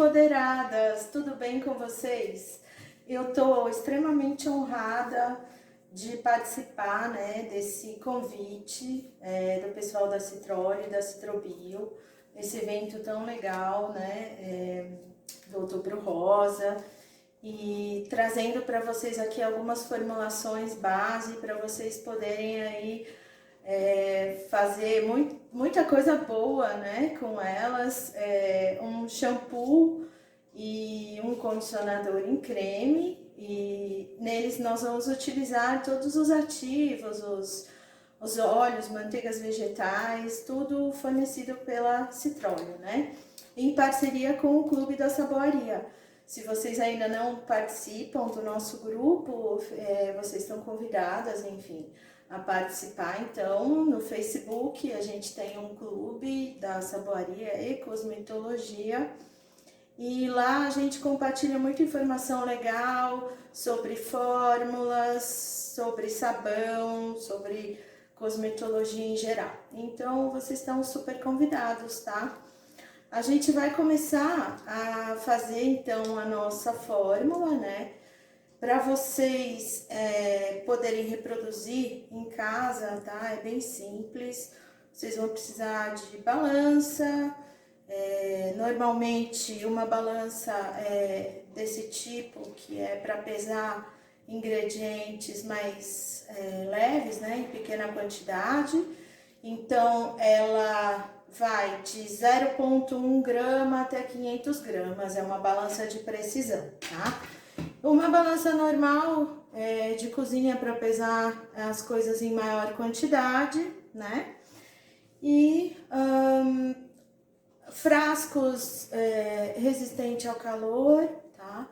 empoderadas, tudo bem com vocês? Eu estou extremamente honrada de participar, né, desse convite do pessoal da Citrole, da Citrobio, esse evento tão legal, né, do Outubro Rosa, e trazendo para vocês aqui algumas formulações base para vocês poderem aí fazer muita coisa boa, né, com elas, um shampoo e um condicionador em creme, e neles nós vamos utilizar todos os ativos, os óleos, manteigas vegetais, tudo fornecido pela Citrole, né, em parceria com o Clube da Saboaria. Se vocês ainda não participam do nosso grupo, vocês estão convidadas, enfim, a participar. Então, no Facebook a gente tem um clube da saboaria e cosmetologia, e lá a gente compartilha muita informação legal sobre fórmulas, sobre sabão, sobre cosmetologia em geral. Então, vocês estão super convidados, tá? A gente vai começar a fazer então a nossa fórmula, né? Para vocês poderem reproduzir em casa, tá? É bem simples. Vocês vão precisar de balança. Normalmente uma balança desse tipo, que é para pesar ingredientes mais leves, né? Em pequena quantidade. Então ela vai de 0,1 grama até 500 gramas, é uma balança de precisão, tá? Uma balança normal de cozinha para pesar as coisas em maior quantidade, né? E frascos resistentes ao calor, tá?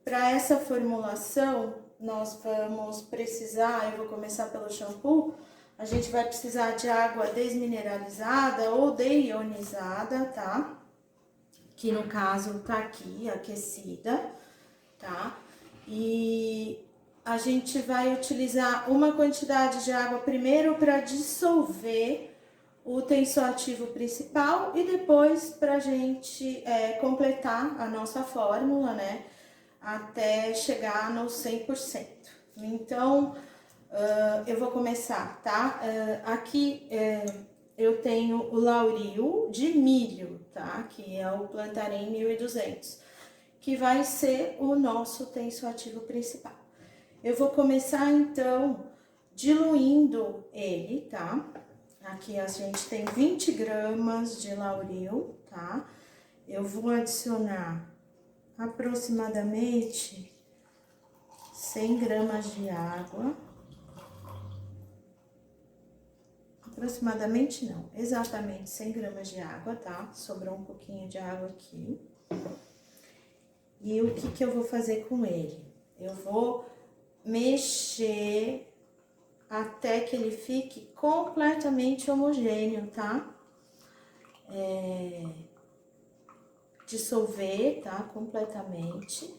Para essa formulação, nós vamos precisar, eu vou começar pelo shampoo, a gente vai precisar de água desmineralizada ou deionizada, tá? Que no caso tá aqui, aquecida, tá? E a gente vai utilizar uma quantidade de água primeiro para dissolver o tensoativo principal e depois pra gente completar a nossa fórmula, né? Até chegar no 100%. Então, eu vou começar, tá? Aqui eu tenho o Lauril de milho, tá? Que é o Plantarem 1200, que vai ser o nosso tensoativo principal. Eu vou começar, então, diluindo ele, tá? Aqui a gente tem 20 gramas de Lauril, tá? Eu vou adicionar aproximadamente 100 gramas de água. Aproximadamente não, exatamente 100 gramas de água, tá? Sobrou um pouquinho de água aqui. E o que eu vou fazer com ele? Eu vou mexer até que ele fique completamente homogêneo, tá? Dissolver, tá? Completamente,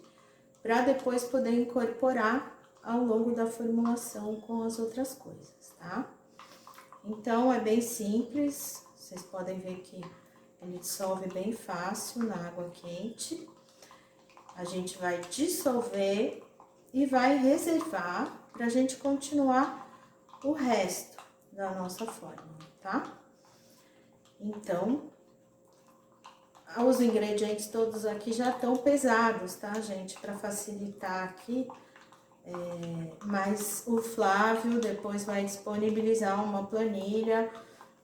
para depois poder incorporar ao longo da formulação com as outras coisas, tá? Então, é bem simples, vocês podem ver que ele dissolve bem fácil na água quente. A gente vai dissolver e vai reservar pra gente continuar o resto da nossa fórmula, tá? Então, os ingredientes todos aqui já estão pesados, tá, gente? Para facilitar aqui. Mas o Flávio depois vai disponibilizar uma planilha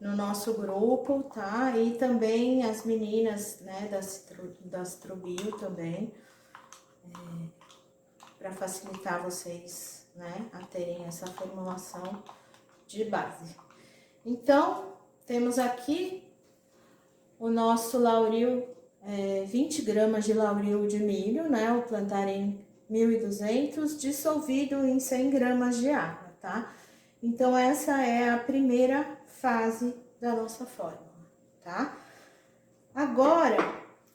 no nosso grupo, tá? E também as meninas, né, da Citrobio também, para facilitar vocês, né, a terem essa formulação de base. Então, temos aqui o nosso Lauril, 20 gramas de Lauril de milho, né, o Plantarem 1200, dissolvido em 100 gramas de água, tá? Então, essa é a primeira fase da nossa fórmula, tá? Agora,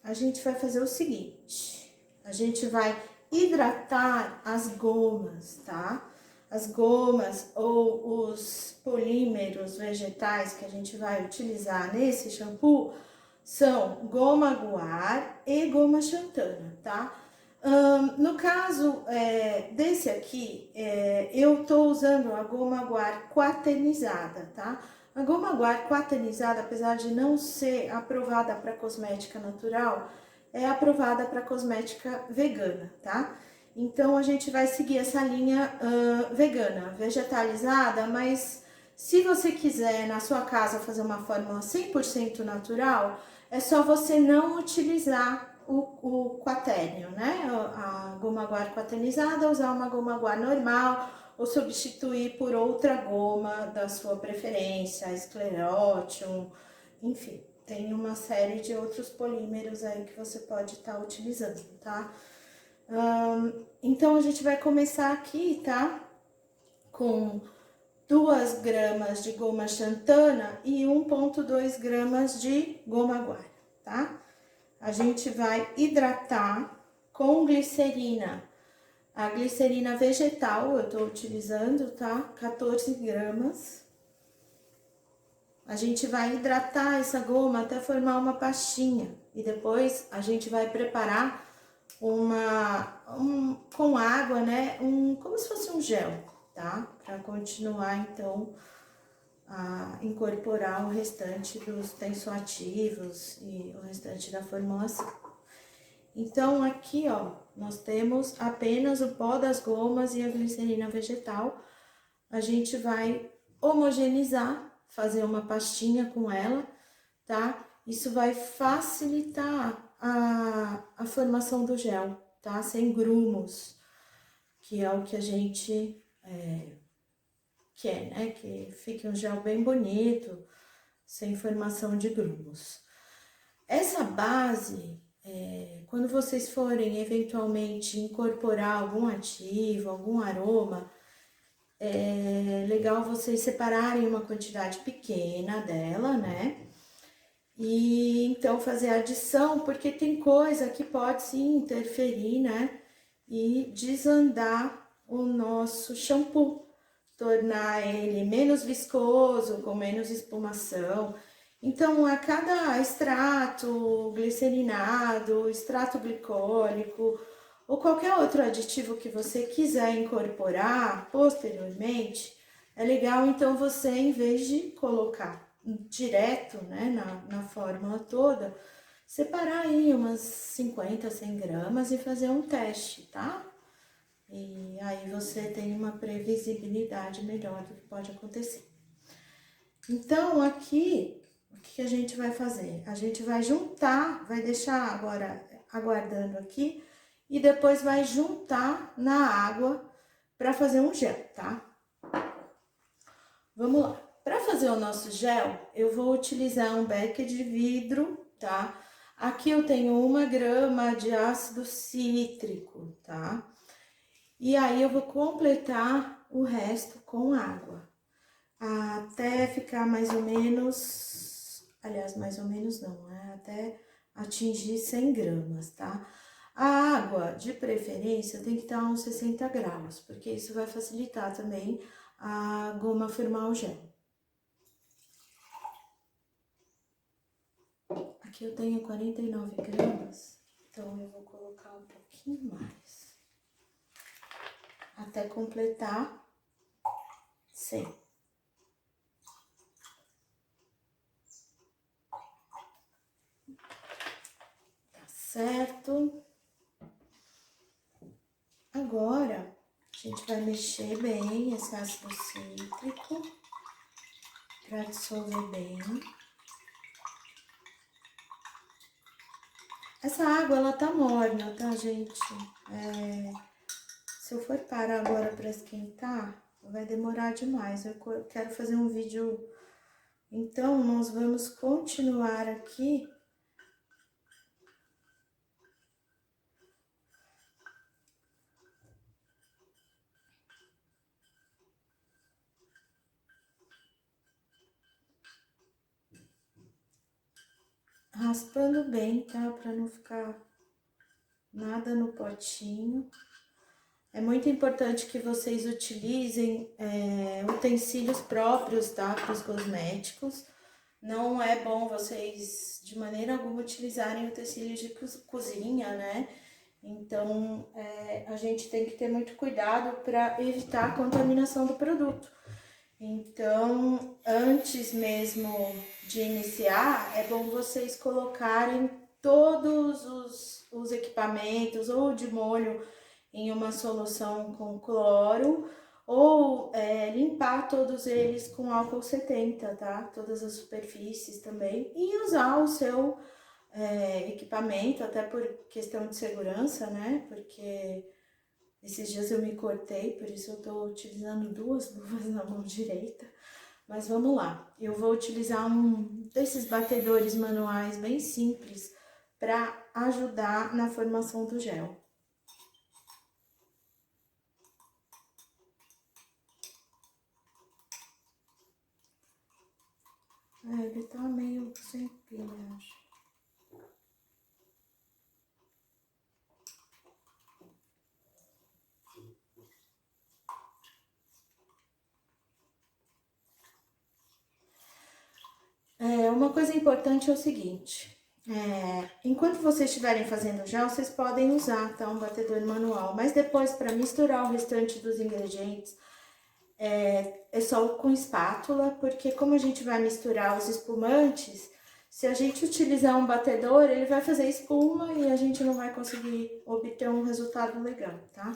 a gente vai fazer o seguinte, a gente vai hidratar as gomas, tá? As gomas ou os polímeros vegetais que a gente vai utilizar nesse shampoo são goma guar e goma xantana, tá? No caso desse aqui, eu tô usando a goma guar quaternizada, tá? A goma guar quaternizada, apesar de não ser aprovada para cosmética natural, é aprovada para cosmética vegana, tá? Então, a gente vai seguir essa linha vegana, vegetalizada, mas se você quiser na sua casa fazer uma fórmula 100% natural, é só você não utilizar o quaternio, né? A goma guar quaternizada, usar uma goma guar normal ou substituir por outra goma da sua preferência, esclerótium, enfim, tem uma série de outros polímeros aí que você pode estar utilizando, tá? Então, a gente vai começar aqui, tá? Com 2 gramas de goma xantana e 1,2 gramas de goma guar, tá? A gente vai hidratar com glicerina. A glicerina vegetal eu tô utilizando, tá? 14 gramas. A gente vai hidratar essa goma até formar uma pastinha. E depois a gente vai preparar com água, né? Como se fosse um gel, tá? Para continuar, então, a incorporar o restante dos tensoativos e o restante da formulação. Então, aqui, ó, nós temos apenas o pó das gomas e a glicerina vegetal. A gente vai homogeneizar, fazer uma pastinha com ela, tá? Isso vai facilitar a formação do gel, tá? Sem grumos, que é o que a gente quer, né? Que fique um gel bem bonito, sem formação de grumos. Essa base, quando vocês forem eventualmente incorporar algum ativo, algum aroma, é legal vocês separarem uma quantidade pequena dela, né? E então fazer a adição, porque tem coisa que pode sim interferir, né? E desandar o nosso shampoo, tornar ele menos viscoso, com menos espumação. Então, a cada extrato glicerinado, extrato glicólico ou qualquer outro aditivo que você quiser incorporar posteriormente, é legal então você, em vez de colocar direto, né, na fórmula toda, separar aí umas 50, 100 gramas e fazer um teste, tá? E aí você tem uma previsibilidade melhor do que pode acontecer. Então, aqui, o que a gente vai fazer? A gente vai juntar, vai deixar agora aguardando aqui, e depois vai juntar na água para fazer um gel, tá? Vamos lá. Para fazer o nosso gel, eu vou utilizar um becker de vidro, tá? Aqui eu tenho 1 grama de ácido cítrico, tá? E aí eu vou completar o resto com água, até ficar mais ou menos, aliás, mais ou menos não, até atingir 100 gramas, tá? A água, de preferência, tem que estar a uns 60 graus, porque isso vai facilitar também a goma formar o gel. Aqui eu tenho 49 gramas, então eu vou colocar um pouquinho mais, até completar 100. Tá certo? Agora, a gente vai mexer bem esse ácido cítrico para dissolver bem. Essa água, ela tá morna, tá, gente? Se eu for parar agora para esquentar, vai demorar demais. Eu quero fazer um vídeo. Então, nós vamos continuar aqui. Raspando bem, tá? Para não ficar nada no potinho. É muito importante que vocês utilizem utensílios próprios, tá? Para os cosméticos, Não é bom vocês, de maneira alguma, utilizarem utensílios de cozinha, né? Então, a gente tem que ter muito cuidado para evitar a contaminação do produto. Então, antes mesmo de iniciar, é bom vocês colocarem todos os equipamentos ou de molho em uma solução com cloro ou limpar todos eles com álcool 70, tá? Todas as superfícies também e usar o seu equipamento, até por questão de segurança, né? Porque esses dias eu me cortei, por isso eu tô utilizando 2 luvas na mão direita. Mas vamos lá, eu vou utilizar um desses batedores manuais bem simples para ajudar na formação do gel. Ele tá meio sem pilha, acho. Uma coisa importante é o seguinte, enquanto vocês estiverem fazendo gel, vocês podem usar, tá, um batedor manual, mas depois, para misturar o restante dos ingredientes, é só com espátula, porque como a gente vai misturar os espumantes, se a gente utilizar um batedor, ele vai fazer espuma e a gente não vai conseguir obter um resultado legal, tá?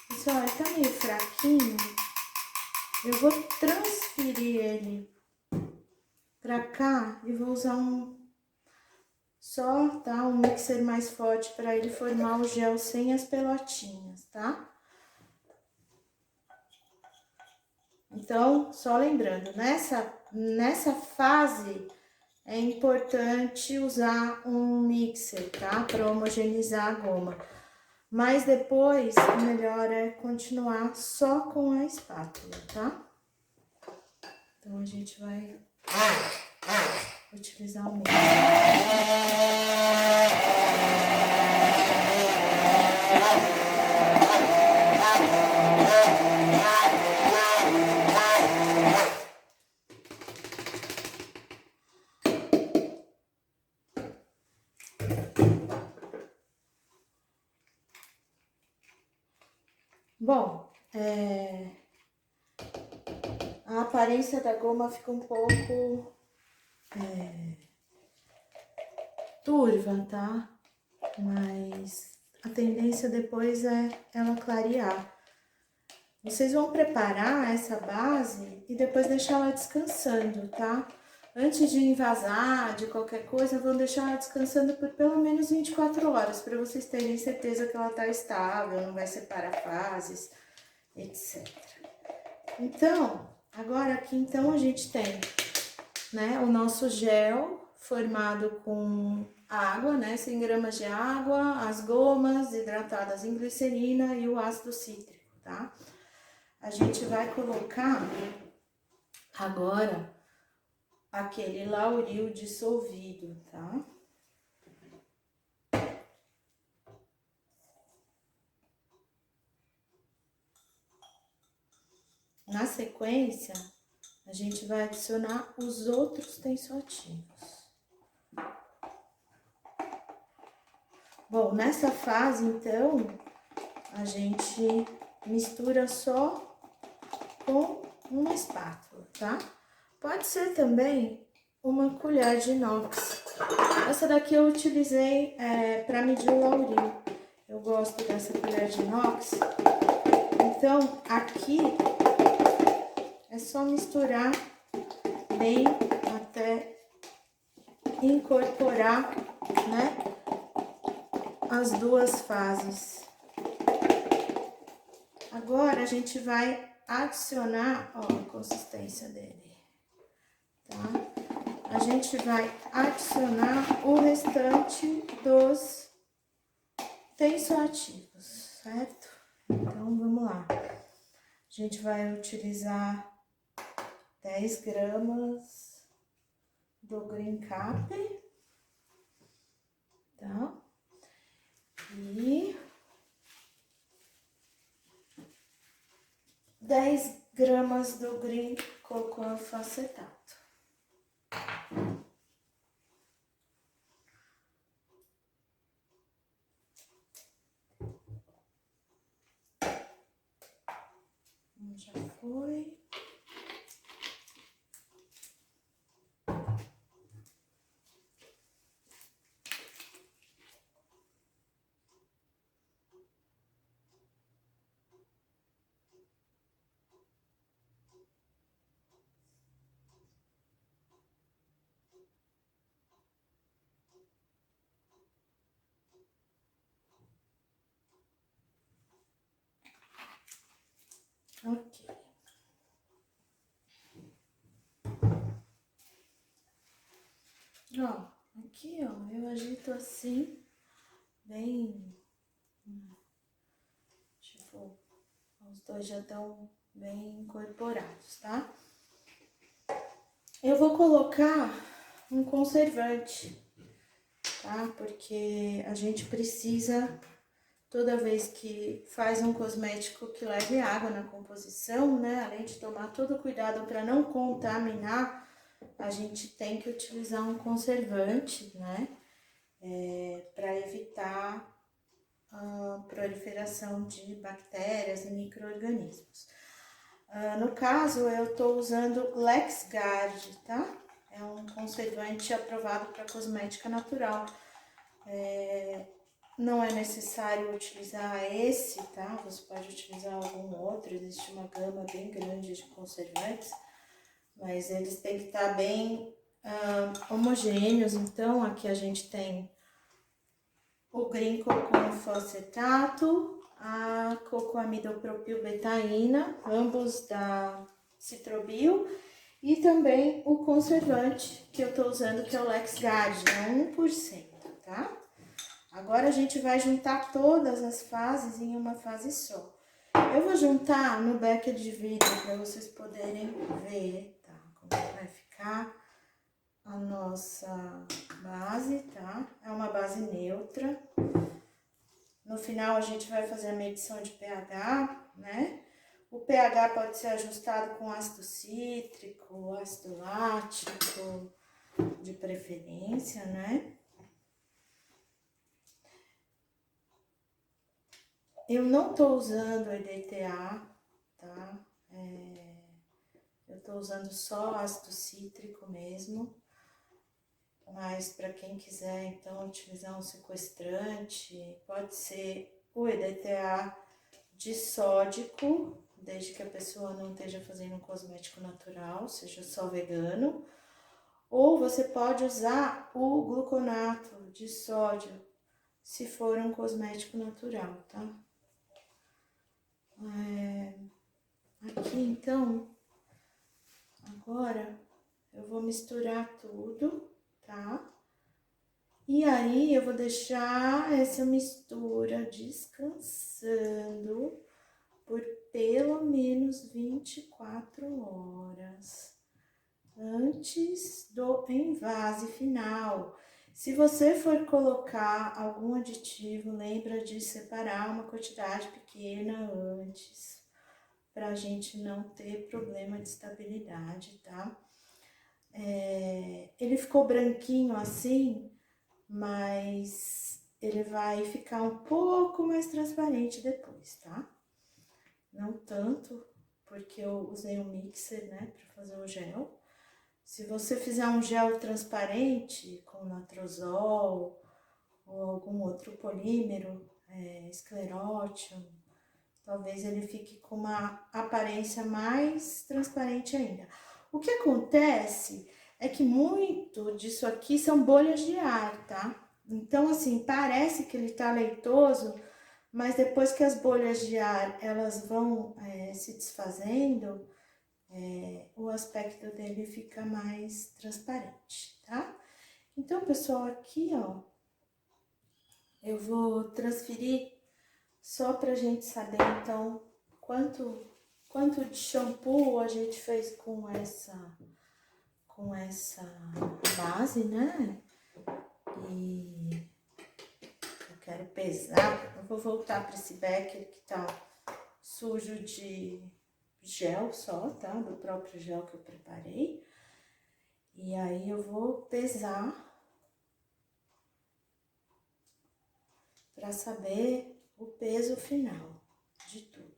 Pessoal, ele tá meio fraquinho. Eu vou transferir ele pra cá e vou usar um mixer mais forte para ele formar o gel sem as pelotinhas, tá? Então, só lembrando, nessa fase é importante usar um mixer, tá? Para homogeneizar a goma. Mas depois, o melhor é continuar só com a espátula, tá? Então, a gente vai utilizar o mixer. Bom, a aparência da goma fica um pouco turva, tá? Mas a tendência depois é ela clarear. Vocês vão preparar essa base e depois deixar ela descansando, tá? Antes de envasar, de qualquer coisa, vão deixar ela descansando por pelo menos 24 horas, para vocês terem certeza que ela tá estável, não vai separar fases, etc. Então, agora aqui então a gente tem, né, o nosso gel formado com água, né, 100 gramas de água, as gomas hidratadas em glicerina e o ácido cítrico, tá? A gente vai colocar agora aquele lauril dissolvido, tá? Na sequência, a gente vai adicionar os outros tensoativos. Bom, nessa fase, então, a gente mistura só com uma espátula, tá? Pode ser também uma colher de inox. Essa daqui eu utilizei para medir o lauril. Eu gosto dessa colher de inox. Então, aqui é só misturar bem até incorporar, né, as duas fases. Agora, a gente vai adicionar, ó, a consistência dele, tá? A gente vai adicionar o restante dos tensoativos, certo? Então, vamos lá. A gente vai utilizar 10 gramas do Green Cap, tá? E 10 gramas do Green Cocoa Falsetato. Já foi. Ok. Ó, aqui, ó, eu agito assim, bem, tipo, os dois já estão bem incorporados, tá? Eu vou colocar um conservante, tá? Porque a gente precisa, toda vez que faz um cosmético que leve água na composição, né? Além de tomar todo o cuidado para não contaminar, a gente tem que utilizar um conservante, né? Para evitar a proliferação de bactérias e micro-organismos. No caso, eu estou usando LexGuard, tá? É um conservante aprovado para cosmética natural. Não é necessário utilizar esse, tá? Você pode utilizar algum outro, existe uma gama bem grande de conservantes, mas eles têm que estar bem homogêneos. Então, aqui a gente tem o Green Cocoa Falsetato, a cocoamidopropilbetaína, ambos da Citrobio, e também o conservante que eu tô usando, que é o LexGuard, é 1%, tá? Agora a gente vai juntar todas as fases em uma fase só. Eu vou juntar no becker de vidro para vocês poderem ver, tá? Como vai ficar a nossa base, tá? É uma base neutra. No final a gente vai fazer a medição de pH, né? O pH pode ser ajustado com ácido cítrico, ácido lático, de preferência, né? Eu não tô usando EDTA, tá? Eu tô usando só ácido cítrico mesmo. Mas para quem quiser, então, utilizar um sequestrante, pode ser o EDTA disódico, desde que a pessoa não esteja fazendo um cosmético natural, seja só vegano. Ou você pode usar o gluconato de sódio, se for um cosmético natural, tá? Aqui, então, agora eu vou misturar tudo, tá? E aí, eu vou deixar essa mistura descansando por pelo menos 24 horas antes do envase final. Se você for colocar algum aditivo, lembra de separar uma quantidade pequena antes, para a gente não ter problema de estabilidade, tá? Ele ficou branquinho assim, mas ele vai ficar um pouco mais transparente depois, tá? Não tanto, porque eu usei um mixer, né, para fazer o gel. Se você fizer um gel transparente com natrosol ou algum outro polímero, esclerótium, talvez ele fique com uma aparência mais transparente ainda. O que acontece é que muito disso aqui são bolhas de ar, tá? Então, assim, parece que ele tá leitoso, mas depois que as bolhas de ar, elas vão se desfazendo, o aspecto dele fica mais transparente, tá? Então, pessoal, aqui, ó, eu vou transferir só pra gente saber, então, quanto de shampoo a gente fez com essa base, né? E eu quero pesar. Eu vou voltar para esse becker que tá sujo de gel só, tá? Do próprio gel que eu preparei. E aí eu vou pesar para saber o peso final de tudo.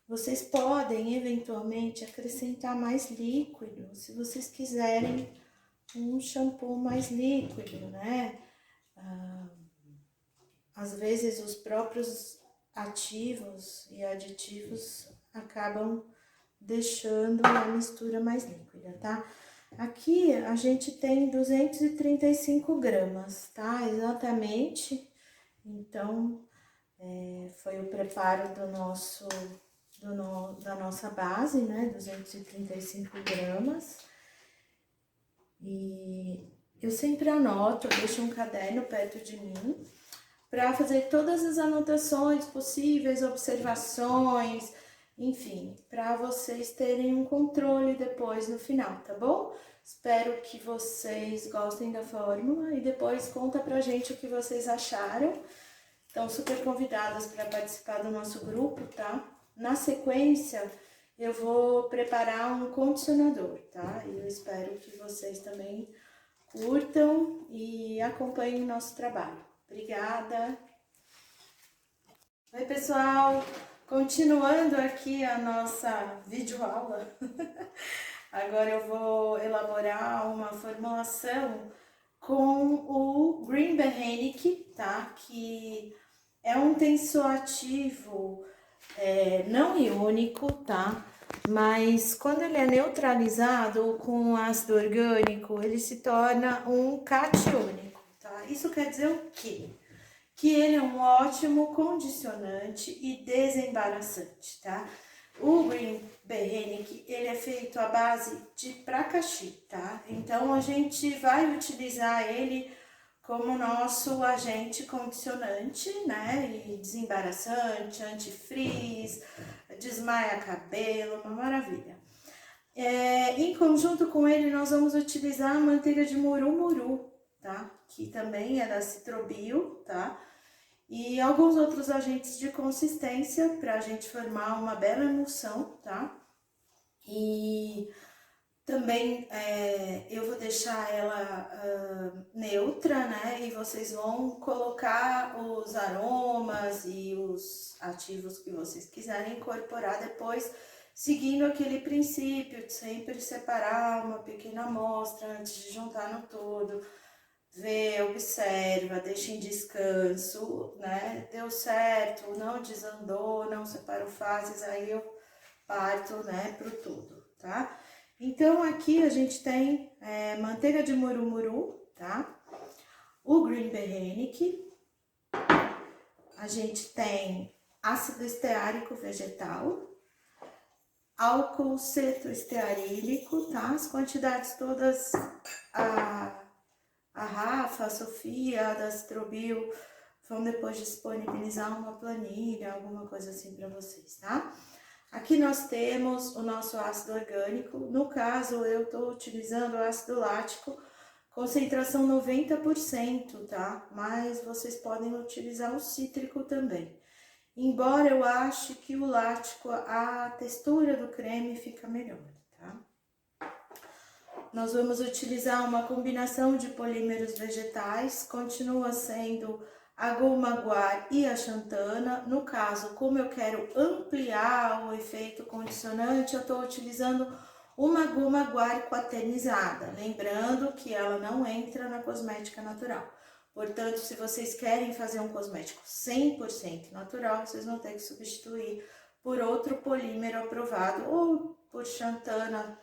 Vocês podem, eventualmente, acrescentar mais líquido, se vocês quiserem um shampoo mais líquido, né? Às vezes, os próprios ativos e aditivos acabam deixando a mistura mais líquida, tá? Aqui, a gente tem 235 gramas, tá? Exatamente. Então, foi o preparo da nossa base, né? 235 gramas. E eu sempre anoto, eu deixo um caderno perto de mim para fazer todas as anotações possíveis, observações, enfim, para vocês terem um controle depois no final, tá bom? Espero que vocês gostem da fórmula e depois conta pra gente o que vocês acharam. Estão super convidadas para participar do nosso grupo, tá? Na sequência, eu vou preparar um condicionador, tá? E eu espero que vocês também curtam e acompanhem o nosso trabalho. Obrigada! Oi, pessoal! Continuando aqui a nossa videoaula, agora eu vou elaborar uma formulação com o Green Behenick, tá? Que é um tensoativo não iônico, tá? Mas quando ele é neutralizado com ácido orgânico, ele se torna um catiônico, tá? Isso quer dizer o quê? Que ele é um ótimo condicionante e desembaraçante, tá? O Green Behenick, ele é feito à base de pracaxi, tá? Então, a gente vai utilizar ele como nosso agente condicionante, né? E desembaraçante, antifrizz, desmaia cabelo, uma maravilha. Em conjunto com ele, nós vamos utilizar a manteiga de muru-muru, tá? Que também é da Citrobio, tá? E alguns outros agentes de consistência para a gente formar uma bela emulsão, tá? E também eu vou deixar ela neutra, né? E vocês vão colocar os aromas e os ativos que vocês quiserem incorporar depois, seguindo aquele princípio de sempre separar uma pequena amostra antes de juntar no todo. Vê, observa, deixa em descanso, né? Deu certo, não desandou, não separou fases, aí eu parto, né, pro todo, tá? Então, aqui a gente tem manteiga de muru-muru, tá? O Green Behenick, a gente tem ácido esteárico vegetal, álcool cetoestearílico, tá? As quantidades todas, a Rafa, a Sofia, da Citrobio, vão depois disponibilizar uma planilha, alguma coisa assim para vocês, tá? Aqui nós temos o nosso ácido orgânico, no caso eu estou utilizando o ácido lático, concentração 90%, tá? Mas vocês podem utilizar o cítrico também. Embora eu ache que o lático, a textura do creme fica melhor, tá? Nós vamos utilizar uma combinação de polímeros vegetais, continua sendo a goma guar e a xantana. No caso, como eu quero ampliar o efeito condicionante, eu estou utilizando uma goma guar quaternizada, lembrando que ela não entra na cosmética natural. Portanto, se vocês querem fazer um cosmético 100% natural, vocês vão ter que substituir por outro polímero aprovado, ou por xantana,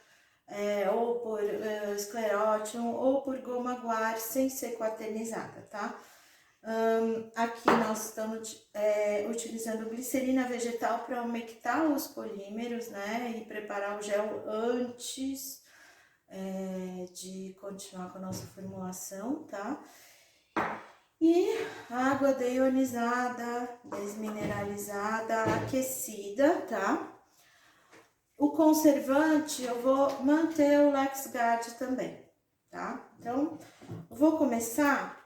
ou por esclerótium, ou por goma guar sem ser quaternizada, tá? Aqui nós estamos utilizando glicerina vegetal para umectar os polímeros, né? E preparar o gel antes de continuar com a nossa formulação, tá? E água deionizada, desmineralizada, aquecida, tá? O conservante, eu vou manter o LexGuard também, tá? Então, eu vou começar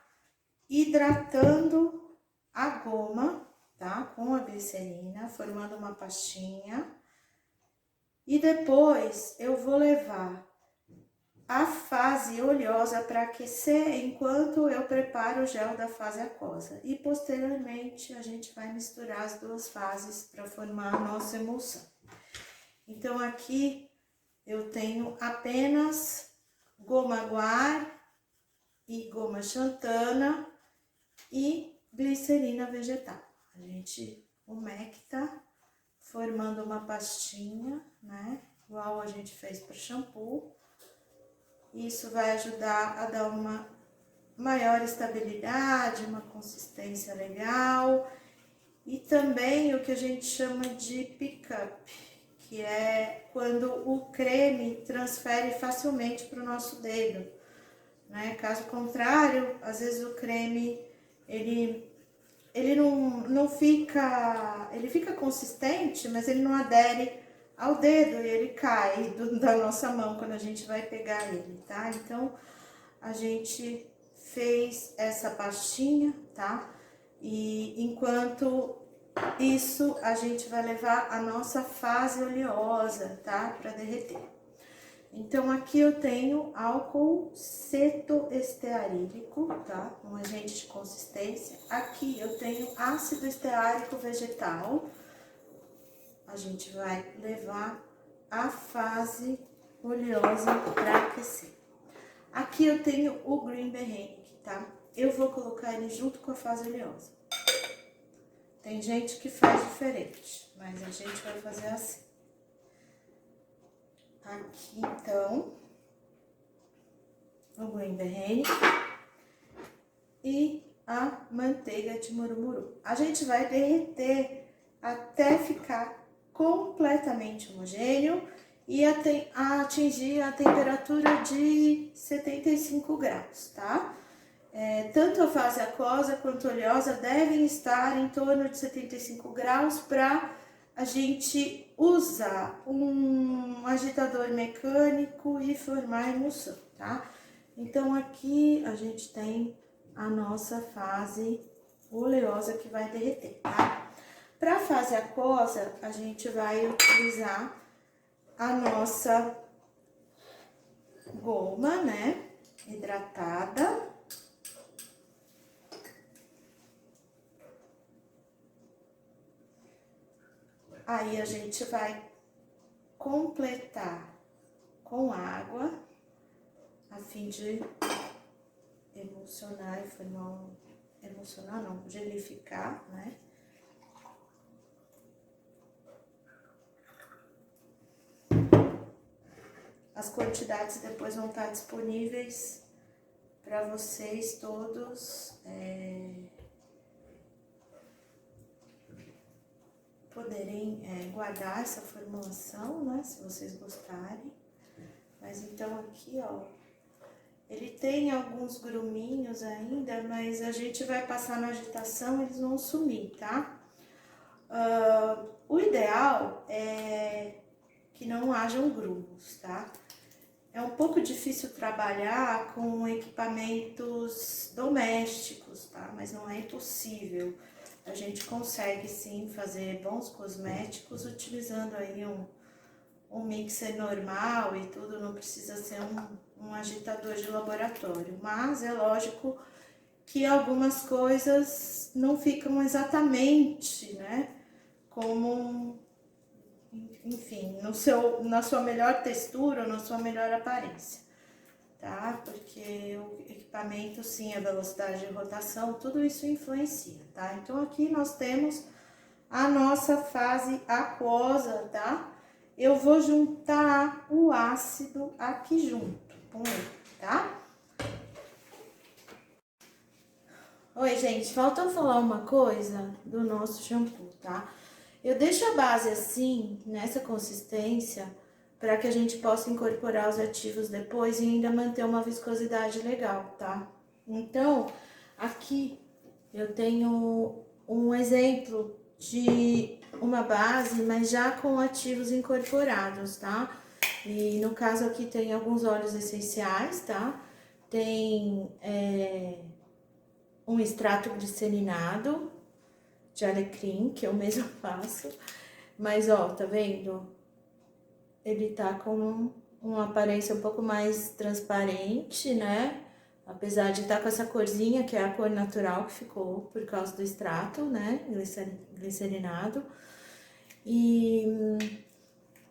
hidratando a goma, tá? Com a glicerina, formando uma pastinha. E depois eu vou levar a fase oleosa para aquecer enquanto eu preparo o gel da fase aquosa. E posteriormente a gente vai misturar as duas fases para formar a nossa emulsão. Então aqui eu tenho apenas goma guar e goma xantana e glicerina vegetal. A gente umecta formando uma pastinha, né? Igual a gente fez para o shampoo. Isso vai ajudar a dar uma maior estabilidade, uma consistência legal. E também o que a gente chama de pick-up, que é quando o creme transfere facilmente para o nosso dedo, né? Caso contrário, às vezes o creme, ele não fica, ele fica consistente, mas ele não adere ao dedo e ele cai da nossa mão quando a gente vai pegar ele, tá? Então, a gente fez essa pastinha, tá? E enquanto isso, a gente vai levar a nossa fase oleosa, tá? Para derreter. Então, aqui eu tenho álcool cetoestearílico, tá? Um agente de consistência. Aqui eu tenho ácido esteárico vegetal. A gente vai levar a fase oleosa para aquecer. Aqui eu tenho o Green Behrennik, tá? Eu vou colocar ele junto com a fase oleosa. Tem gente que faz diferente, mas a gente vai fazer assim. Aqui, então, o Green Behrennik e a manteiga de murumuru. A gente vai derreter até ficar completamente homogêneo e atingir a temperatura de 75 graus, tá? Tanto a fase aquosa quanto a oleosa devem estar em torno de 75 graus para a gente usar um agitador mecânico e formar a emulsão, tá? Então, aqui a gente tem a nossa fase oleosa que vai derreter, tá? Para a fase aquosa, a gente vai utilizar a nossa goma, né, hidratada. Aí a gente vai completar com água, a fim de emulsionar e formar emulsionar não, gelificar, né? As quantidades depois vão estar disponíveis para vocês todos poderem guardar essa formulação, né? Se vocês gostarem. Mas então aqui, ó, ele tem alguns gruminhos ainda, mas a gente vai passar na agitação, eles vão sumir, tá? O ideal é que não hajam grumos, tá? É um pouco difícil trabalhar com equipamentos domésticos, tá? Mas não é impossível. A gente consegue sim fazer bons cosméticos utilizando aí um mixer normal e tudo, não precisa ser um agitador de laboratório. Mas é lógico que algumas coisas não ficam exatamente, né? Como, enfim, na sua melhor textura ou na sua melhor aparência, tá? Porque o equipamento, sim, a velocidade de rotação, tudo isso influencia, tá? Então, aqui nós temos a nossa fase aquosa, tá? Eu vou juntar o ácido aqui junto com ele, tá? Oi, gente, falta eu falar uma coisa do nosso shampoo, tá? Eu deixo a base assim, nessa consistência, para que a gente possa incorporar os ativos depois e ainda manter uma viscosidade legal, tá? Então, aqui eu tenho um exemplo de uma base, mas já com ativos incorporados, tá? E no caso aqui tem alguns óleos essenciais, tá? Tem um extrato glicerinado, de alecrim, que eu mesma faço. Mas, ó, tá vendo? Ele tá com uma aparência um pouco mais transparente, né? Apesar de estar com essa corzinha, que é a cor natural que ficou por causa do extrato, né? Glicerinado. E,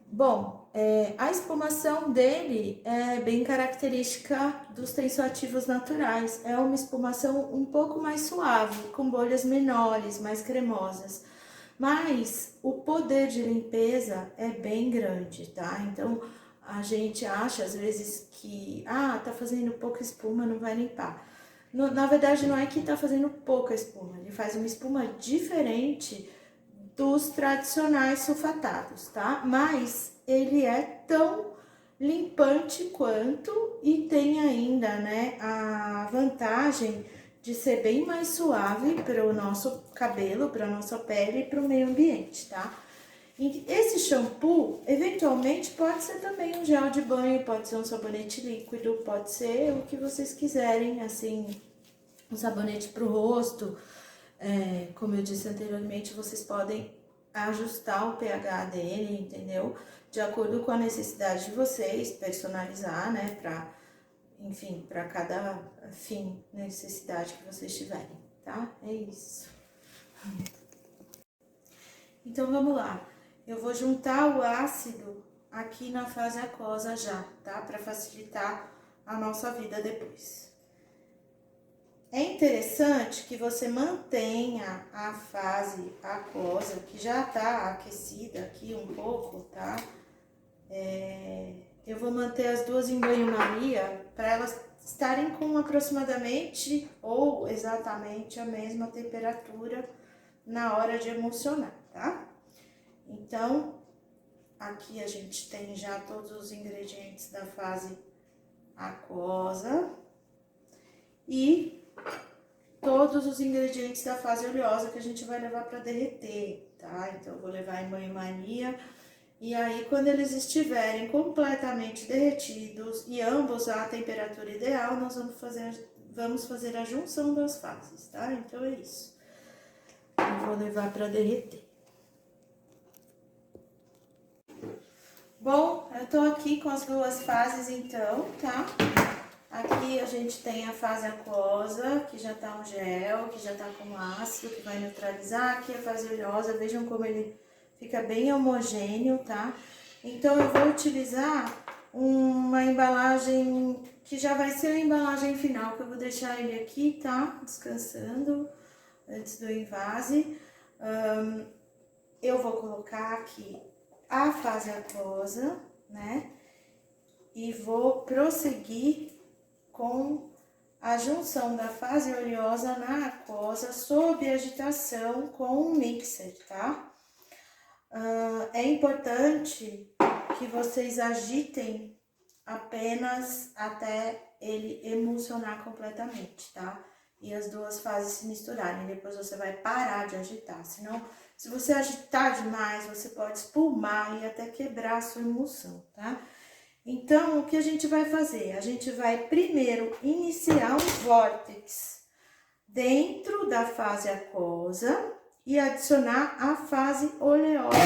bom, a espumação dele é bem característica dos tensoativos naturais. É uma espumação um pouco mais suave, com bolhas menores, mais cremosas. Mas o poder de limpeza é bem grande, tá? Então, a gente acha às vezes que, tá fazendo pouca espuma, não vai limpar. Na verdade, não é que tá fazendo pouca espuma, ele faz uma espuma diferente dos tradicionais sulfatados, tá? Mas ele é tão limpante quanto e tem ainda, né, a vantagem de ser bem mais suave para o nosso cabelo, para a nossa pele e para o meio ambiente, tá? E esse shampoo, eventualmente, pode ser também um gel de banho, pode ser um sabonete líquido, pode ser o que vocês quiserem, assim, um sabonete para o rosto. Como eu disse anteriormente, vocês podem ajustar o pH dele, entendeu? De acordo com a necessidade de vocês, personalizar, né, enfim, para cada fim, necessidade que vocês tiverem, tá? É isso. Então, vamos lá. Eu vou juntar o ácido aqui na fase aquosa já, tá? Para facilitar a nossa vida depois. É interessante que você mantenha a fase aquosa, que já tá aquecida aqui um pouco, tá? Eu vou manter as duas em banho-maria para elas estarem com aproximadamente ou exatamente a mesma temperatura na hora de emulsionar, tá? Então, aqui a gente tem já todos os ingredientes da fase aquosa e todos os ingredientes da fase oleosa que a gente vai levar para derreter, tá? Então, eu vou levar em banho-maria. E aí, quando eles estiverem completamente derretidos e ambos à temperatura ideal, nós vamos fazer a junção das fases, tá? Então, é isso. Eu vou levar para derreter. Bom, eu tô aqui com as duas fases, então, tá? Aqui a gente tem a fase aquosa, que já tá um gel, que já tá com ácido, que vai neutralizar. Aqui a fase oleosa, vejam como ele fica bem homogêneo, tá? Então, eu vou utilizar uma embalagem que já vai ser a embalagem final, que eu vou deixar ele aqui, tá? Descansando antes do invase. Eu vou colocar aqui a fase aquosa, né? E vou prosseguir com a junção da fase oleosa na aquosa sob agitação com um mixer, tá? É importante que vocês agitem apenas até ele emulsionar completamente, tá? E as duas fases se misturarem, depois você vai parar de agitar, senão, se você agitar demais, você pode espumar e até quebrar a sua emulsão, tá? Então, o que a gente vai fazer? A gente vai primeiro iniciar um vórtex dentro da fase aquosa e adicionar a fase oleosa.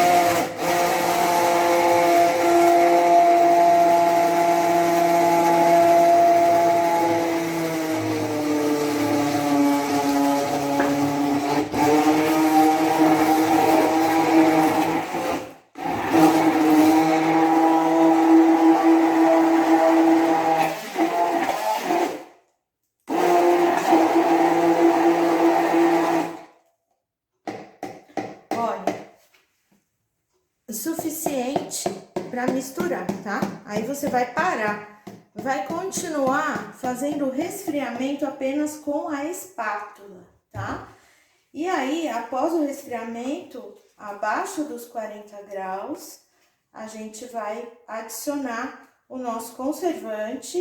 Suficiente para misturar, tá? Aí você vai parar, vai continuar fazendo o resfriamento apenas com a espátula, tá? E aí, após o resfriamento, abaixo dos 40 graus, a gente vai adicionar o nosso conservante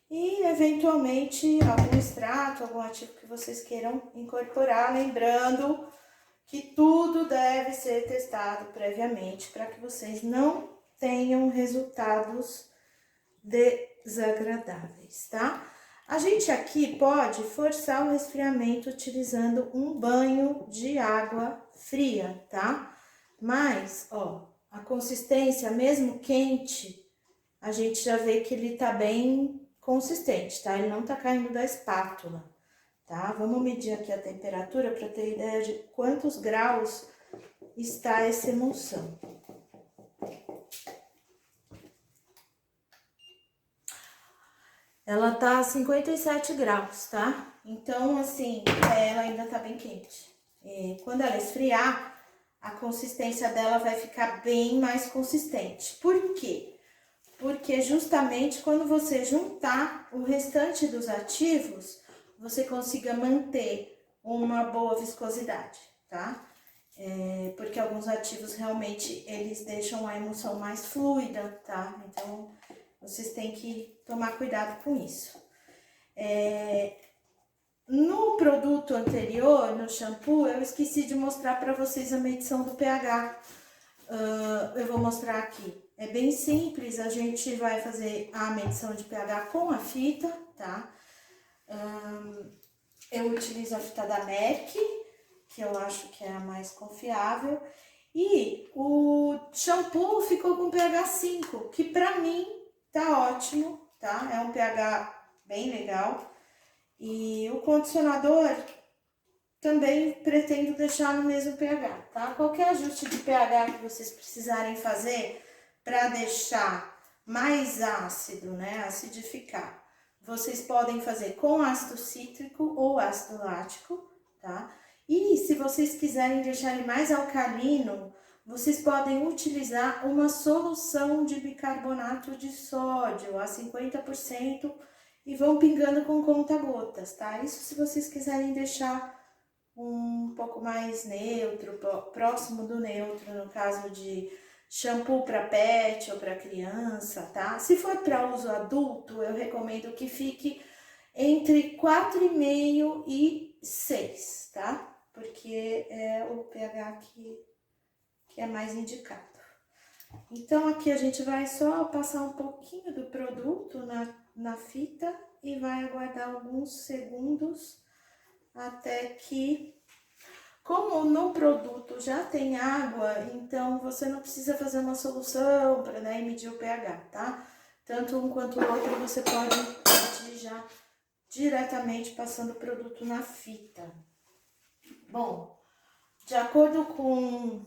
e, eventualmente, algum extrato, algum ativo que vocês queiram incorporar, lembrando que tudo deve ser testado previamente para que vocês não tenham resultados desagradáveis, tá? A gente aqui pode forçar o resfriamento utilizando um banho de água fria, tá? Mas, ó, a consistência, mesmo quente, a gente já vê que ele tá bem consistente, tá? Ele não tá caindo da espátula, tá? Vamos medir aqui a temperatura para ter ideia de quantos graus está essa emulsão. Ela tá a 57 graus, tá? Então, assim, ela ainda tá bem quente. Quando ela esfriar, a consistência dela vai ficar bem mais consistente. Por quê? Porque justamente quando você juntar o restante dos ativos, você consiga manter uma boa viscosidade, tá? Porque alguns ativos realmente eles deixam a emulsão mais fluida, tá? Então, vocês têm que tomar cuidado com isso. No produto anterior, no shampoo, eu esqueci de mostrar para vocês a medição do pH. Eu vou mostrar aqui. É bem simples, a gente vai fazer a medição de pH com a fita, tá? Eu utilizo a fita da MAC, que eu acho que é a mais confiável. E o shampoo ficou com pH 5, que pra mim tá ótimo, tá? É um pH bem legal. E o condicionador também pretendo deixar no mesmo pH, tá? Qualquer ajuste de pH que vocês precisarem fazer para deixar mais ácido, né? Acidificar. Vocês podem fazer com ácido cítrico ou ácido lático, tá? E se vocês quiserem deixar ele mais alcalino, vocês podem utilizar uma solução de bicarbonato de sódio a 50% e vão pingando com conta-gotas, tá? Isso se vocês quiserem deixar um pouco mais neutro, próximo do neutro, no caso de shampoo para pet ou para criança, tá? Se for para uso adulto, eu recomendo que fique entre 4,5 e 6, tá? Porque é o pH que é mais indicado. Então, aqui a gente vai só passar um pouquinho do produto na fita e vai aguardar alguns segundos até que, como no produto já tem água, então você não precisa fazer uma solução para medir o pH, tá? Tanto um quanto o outro você pode medir já diretamente passando o produto na fita. Bom, de acordo com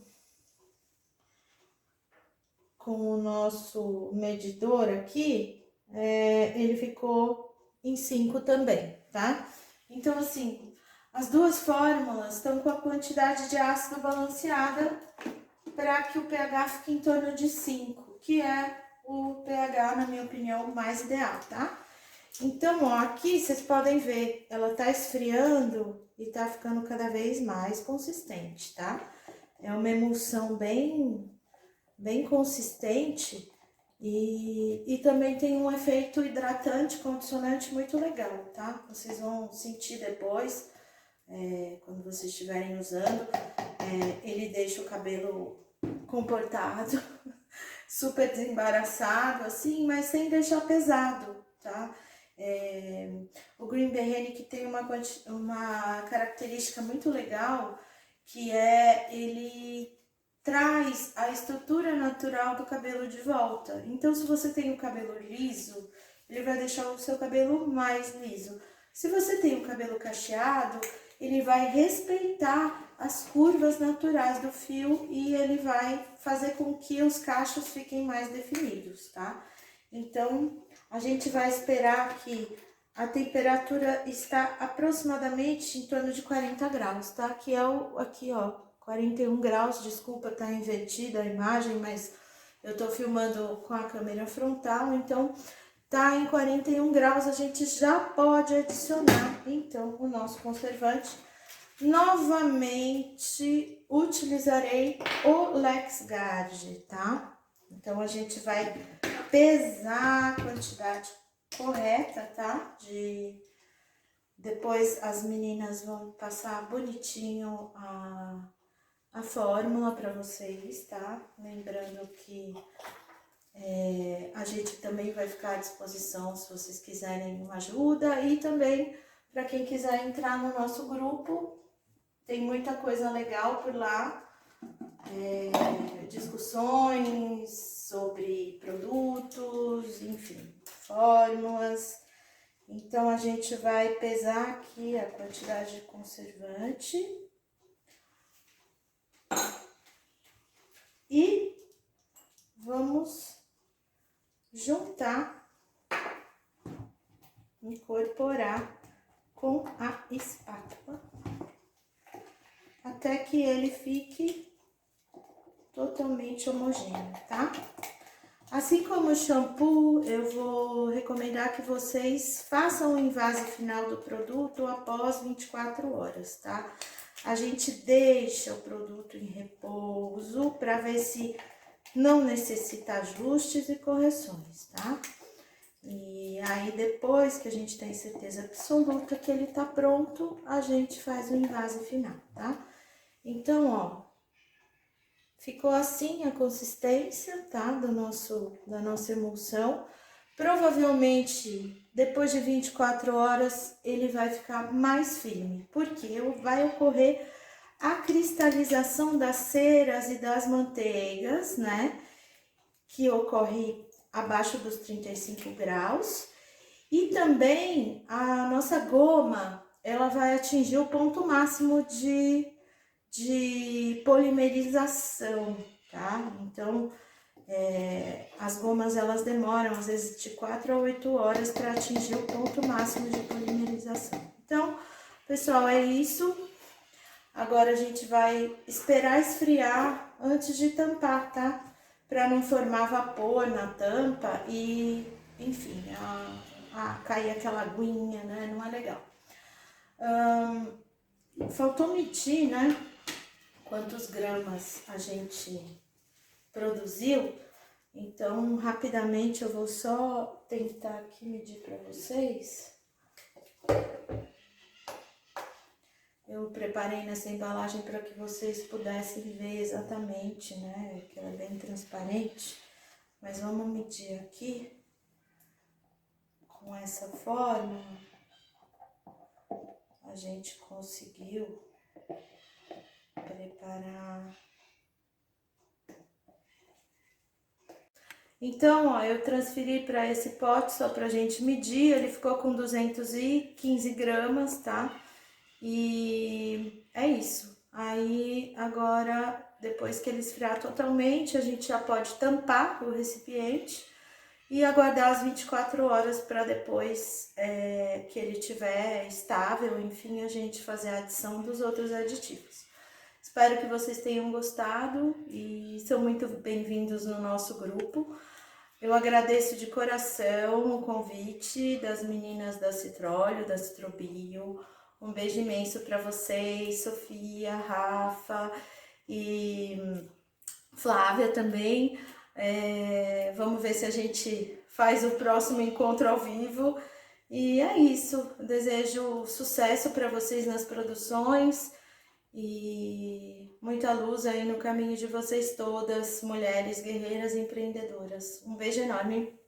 o nosso medidor aqui, ele ficou em 5 também, tá? Então, assim, as duas fórmulas estão com a quantidade de ácido balanceada para que o pH fique em torno de 5, que é o pH, na minha opinião, mais ideal, tá? Então, ó, aqui vocês podem ver, ela tá esfriando e tá ficando cada vez mais consistente, tá? É uma emulsão bem consistente e também tem um efeito hidratante, condicionante muito legal, tá? Vocês vão sentir depois, quando vocês estiverem usando, ele deixa o cabelo comportado, super desembaraçado, assim, mas sem deixar pesado, tá? O Green Behenique tem uma característica muito legal, que ele traz a estrutura natural do cabelo de volta. Então, se você tem o cabelo liso, ele vai deixar o seu cabelo mais liso. Se você tem o cabelo cacheado, ele vai respeitar as curvas naturais do fio e ele vai fazer com que os cachos fiquem mais definidos, tá? Então, a gente vai esperar que a temperatura está aproximadamente em torno de 40 graus, tá? Que é aqui, ó, 41 graus, desculpa, tá invertida a imagem, mas eu tô filmando com a câmera frontal, então tá em 41 graus, a gente já pode adicionar, então, o nosso conservante. Novamente, utilizarei o LexGuard, tá? Então, a gente vai pesar a quantidade correta, tá? Depois as meninas vão passar bonitinho a fórmula para vocês, tá? Lembrando que A gente também vai ficar à disposição se vocês quiserem uma ajuda e também para quem quiser entrar no nosso grupo, tem muita coisa legal por lá, discussões sobre produtos, enfim, fórmulas. Então a gente vai pesar aqui a quantidade de conservante e vamos juntar, incorporar com a espátula até que ele fique totalmente homogêneo, tá? Assim como o shampoo, eu vou recomendar que vocês façam o envase final do produto após 24 horas, tá? A gente deixa o produto em repouso para ver se não necessita ajustes e correções, tá? E aí, depois que a gente tem certeza absoluta que ele tá pronto, a gente faz o envase final, tá? Então, ó, ficou assim a consistência, tá? Da nossa emulsão. Provavelmente, depois de 24 horas, ele vai ficar mais firme, porque vai ocorrer a cristalização das ceras e das manteigas, né? Que ocorre abaixo dos 35 graus. E também a nossa goma, ela vai atingir o ponto máximo de polimerização, tá? Então, as gomas, elas demoram, às vezes, de 4 a 8 horas para atingir o ponto máximo de polimerização. Então, pessoal, é isso. Agora, a gente vai esperar esfriar antes de tampar, tá? Para não formar vapor na tampa e, enfim, cair aquela aguinha, né? Não é legal. Faltou medir, né? Quantos gramas a gente produziu. Então, rapidamente, eu vou só tentar aqui medir para vocês. Eu preparei nessa embalagem para que vocês pudessem ver exatamente, né? Que ela é bem transparente. Mas vamos medir aqui com essa forma. A gente conseguiu preparar. Então, ó, eu transferi para esse pote só pra gente medir, ele ficou com 215 gramas, tá? E é isso. Aí, agora, depois que ele esfriar totalmente, a gente já pode tampar o recipiente e aguardar as 24 horas para depois que ele estiver estável, enfim, a gente fazer a adição dos outros aditivos. Espero que vocês tenham gostado e são muito bem-vindos no nosso grupo. Eu agradeço de coração o convite das meninas da Citróleo, da Citrobio. Um beijo imenso para vocês, Sofia, Rafa e Flávia também. Vamos ver se a gente faz o próximo encontro ao vivo. E é isso. Desejo sucesso para vocês nas produções e muita luz aí no caminho de vocês todas, mulheres guerreiras empreendedoras. Um beijo enorme.